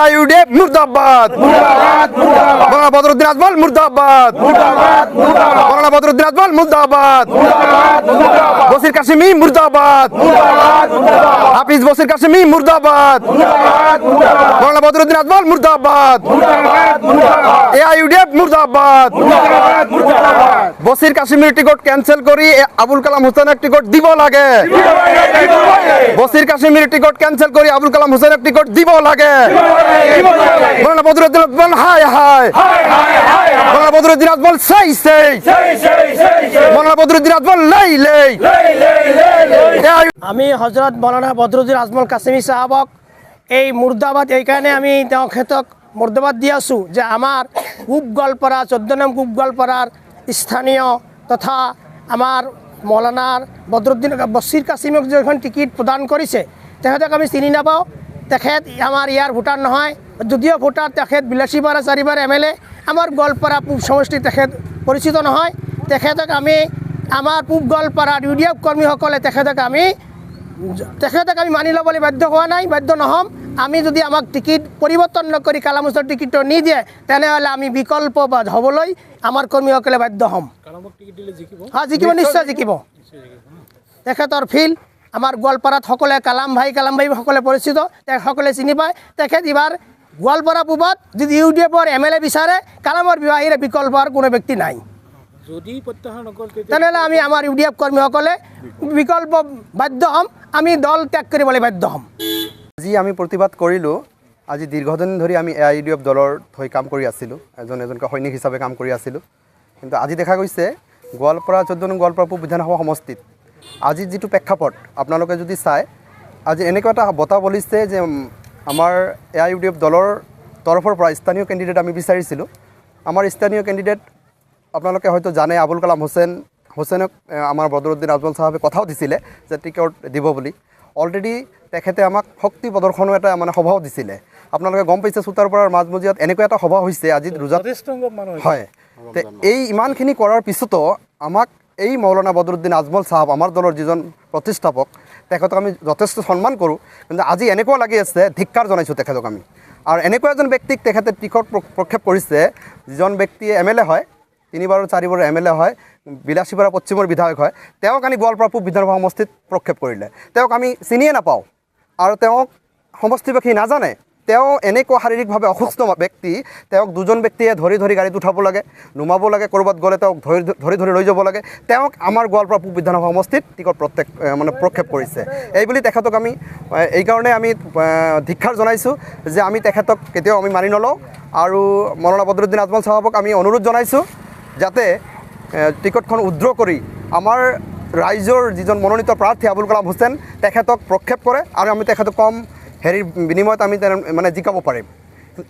AIUDF মুর্দাবাদ মৌলানা বদরুদ্দিন আজমল মুর্দাবাদ মৌলানা বদরুদ্দিন আজমল মুর্দাবাদ বসির কাশিমি মুর্দাবাদ হাফিজ বসির কাশিমি মুর্দাবাদ মৌলানা বদরুদ্দিন আজমল মুর্দাবাদ AIUDF মুর্দাবাদ বসির কাশিমির টিকট ক্যান্সেল করি আবুল কালাম হোসেনের টিকট দিব লাগে বসির কাশিমির টিকট ক্যান্সেল করি আবুল কালাম হোসেনের টিকট দিব লাগে মৌলানা বদরুদ্দিন আজমল হায় হায় মৌলানা বদরুদ্দিন আজমল সেই মৌলানা বদরুদ্দিন আজমল লাই লাই আমি হজরত মৌলানা বদরুদ্দিন আজমল কাসেমি সাহাবক এই মুর্দাবাদ এইখানে আমি তেখেতক মুর্দাবাদ দি আছো যে আমার কূপ গোৱালপাৰা 14 নং কূপ গোৱালপাৰাৰ স্থানীয় তথা আমার মৌলানার বদরুদ্দিন বসির কাসিমক যখন টিকিট প্রদান করেছে তেখেতক আমি চিনি নাপাওঁ তেখেত আমার ইয়ার ভোটার নহয় যদিও ভোটার তেখেত বিলাসীপাৰা 4বাৰ MLA আমাৰ গোৱালপাৰা পূব সমষ্টি তেখেত পৰিচিত নহয় তেখেতক আমি আমাৰ পূব গোৱালপাৰাৰ UDF কৰ্মীসকলে তেখেতক আমি মানি ল'বলৈ বাধ্য হোৱা নাই বাধ্য নহ'ম আমি যদি আমাক টিকিট পৰিবৰ্তন নকৰি কালাম হোসেনৰ টিকিটটো নিদিয়ে তেনেহ'লে আমি বিকল্প হ'বলৈ আমাৰ কৰ্মীসকলে বাধ্য হ'ম হ্যাঁ জিকিব নিশ্চয় জিকিব তেখেতৰ ফিল্ড আমাৰ গোৱালপাৰাত সকলে কালাম ভাই সকলে পৰিচিত সকলে চিনি পায় তেখেত এবাৰ গোৱালপাৰা পূবত যদি UDFৰ MLA বিচাৰে কালামৰ বিবাহীৰে বিকল্প আৰু কোনো ব্যক্তি নাই তেনেহ'লে আমি আমাৰ UDF কৰ্মীসকলে বিকল্প বাধ্য হ'ম আমি দল ত্যাগ কৰিবলৈ বাধ্য হ'ম আজি আমি প্ৰতিবাদ কৰিলোঁ আজি দীৰ্ঘদিন ধৰি আমি AIUDF দলৰ হৈ কাম কৰি আছিলোঁ এজনকৈ সৈনিক হিচাপে কাম কৰি আছিলোঁ কিন্তু আজি দেখা গৈছে গোৱালপাৰা 14 নং গোৱালপাৰা পূব বিধানসভা সমষ্টিত আজি যিটো প্ৰেক্ষাপট আপোনালোকে যদি চায় আজি এনেকুৱা এটা বঁটা বলিছে যে আমাৰ AIUDF দলৰ তৰফৰ পৰা স্থানীয় কেণ্ডিডেট আমি বিচাৰিছিলোঁ আমাৰ স্থানীয় কেণ্ডিডেট আপোনালোকে হয়তো জানে আবুল কালাম হোসেনক আমাৰ বদৰুদ্দিন আজমল সাহেবে কথাও দিছিলে যে টিকট দিব বুলি অলৰেডি তেখেতে আমাক শক্তি প্ৰদৰ্শনো এটা মানে সভাও দিছিলে আপোনালোকে গম পাইছে চুতাৰপাৰাৰ মাজমজিয়াত এনেকুৱা এটা সভা হৈছে আজি ৰোজাত হয় তে এই ইমানখিনি কৰাৰ পিছতো আমাক এই মৌলানা বদৰুদ্দিন আজমল সাহেব আমাৰ দলৰ যিজন প্ৰতিষ্ঠাপক তেখেতক আমি যথেষ্ট সন্মান কৰোঁ কিন্তু আজি এনেকুৱা লাগি আছে ধিক্কাৰ জনাইছোঁ তেখেতক আমি আৰু এনেকুৱা এজন ব্যক্তিক তেখেতে টিকট প্ৰক্ষেপ কৰিছে যিজন ব্যক্তিয়ে MLA হয় 3বাৰ 4বাৰ MLA হয় বিলাসীপাৰা পশ্চিমৰ বিধায়ক হয় তেওঁক আনি গোৱালপাৰা পূব বিধানসভা সমষ্টিত প্ৰক্ষেপ কৰিলে তেওঁক আমি চিনিয়ে নাপাওঁ আৰু তেওঁক সমষ্টিবাসী নাজানে তেওঁ এনেকুৱা শাৰীৰিকভাৱে অসুস্থ ব্যক্তি তেওঁক দুজন ব্যক্তিয়ে ধৰি গাড়ীত উঠাব লাগে নুমাব লাগে ক'ৰবাত গ'লে তেওঁক ধৰি লৈ যাব লাগে তেওঁক আমাৰ গোৱালপাৰা পূব বিধানসভা সমষ্টিত টিকট প্ৰক্ষেপ কৰিছে এইবুলি তেখেতক আমি এইকাৰণে আমি ধিক্ষাৰ জনাইছোঁ যে আমি তেখেতক কেতিয়াও আমি মানি নলওঁ আৰু মৌলানা বদৰুদ্দিন আজমল সাহেবক আমি অনুৰোধ জনাইছোঁ যাতে টিকটখন উদ্ৰ কৰি আমাৰ ৰাইজৰ যিজন মনোনীত প্ৰাৰ্থী আবুল কালাম হোসেন তেখেতক প্ৰক্ষেপ কৰে আৰু আমি তেখেতক কম হেৰিৰ বিনিময়ত আমি মানে জিকাব পাৰিম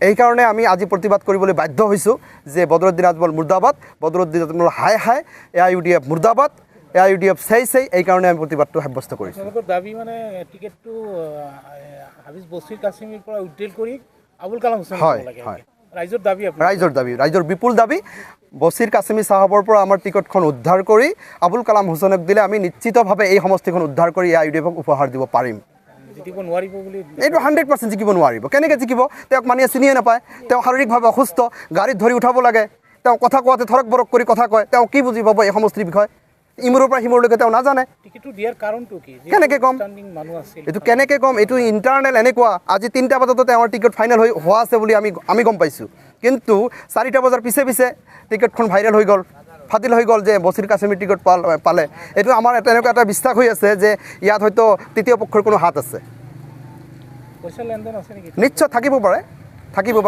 এইকাৰণে আমি আজি প্ৰতিবাদ কৰিবলৈ বাধ্য হৈছোঁ যে বদৰুদ্দিন আজমল মুৰ্দাবাদ বদৰুদ্দিন আজমল হাই হাই AIUDF মুৰ্দাবাদ AIUDF সেই এইকাৰণে আমি প্ৰতিবাদটো সাব্যস্ত কৰিছোঁ দাবী মানে টিকেটটো হাফিজ বছিৰ কাছিমিৰ পৰা উইথড্ৰল কৰি আবুল কালাম হোসেন হয় হয় ৰাইজৰ বিপুল দাবী বছিৰ কাছিমি সাহেবৰ পৰা আমাৰ টিকটখন উদ্ধাৰ কৰি আবুল কালাম হোসেনক দিলে আমি নিশ্চিতভাৱে এই সমষ্টিখন উদ্ধাৰ কৰি AIUDFক উপহাৰ দিব পাৰিম এইটো 100% জিকিব নোৱাৰিব কেনেকৈ জিকিব তেওঁক মানুহে চিনিয়ে নাপায় তেওঁ শাৰীৰিকভাৱে অসুস্থ গাড়ীত ধৰি উঠাব লাগে তেওঁ কথা কোৱাতে থৰক বৰক কৰি কথা কয় তেওঁ কি বুজি পাব এই সমষ্টিৰ বিষয়ে ইমূৰৰ পৰা সিমূৰলৈকে তেওঁ নাজানে কেনেকৈ ক'ম এইটো ইণ্টাৰনেল এনেকুৱা আজি 3টা বজাতো তেওঁৰ টিকট ফাইনেল হোৱা আছে বুলি আমি গম পাইছোঁ কিন্তু 4টা বজাৰ পিছে টিকটখন ভাইৰেল হৈ গ'ল ফাটিল হৈ গ'ল যে বছিৰ কাছিমিৰ টিকট পালে এইটো আমাৰ এনেকুৱা এটা বিশ্বাস হৈ আছে যে ইয়াত হয়তো তৃতীয় পক্ষৰ কোনো হাত আছে নিশ্চয় থাকিব পাৰে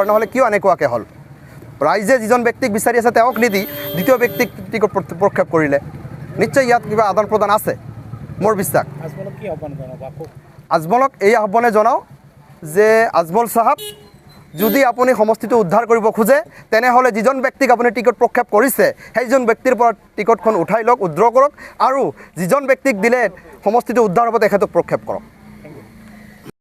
নহ'লে কিয় এনেকুৱাকৈ হ'ল ৰাইজে যিজন ব্যক্তিক বিচাৰি আছে তেওঁক নিদি দ্বিতীয় ব্যক্তিক টিকট প্ৰক্ষেপ কৰিলে নিশ্চয় ইয়াত কিবা আদান প্ৰদান আছে মোৰ বিশ্বাস আজমলক এই আহ্বানে জনাওঁ যে আজমল সাহেব যদি আপুনি সমষ্টিটো উদ্ধাৰ কৰিব খোজে তেনেহ'লে যিজন ব্যক্তিক আপুনি টিকট প্ৰক্ষেপ কৰিছে সেইজন ব্যক্তিৰ পৰা টিকটখন উঠাই লওক উদ্ৰ কৰক আৰু যিজন ব্যক্তিক দিলে সমষ্টিটো উদ্ধাৰ হ'ব তেখেতক প্ৰক্ষেপ কৰক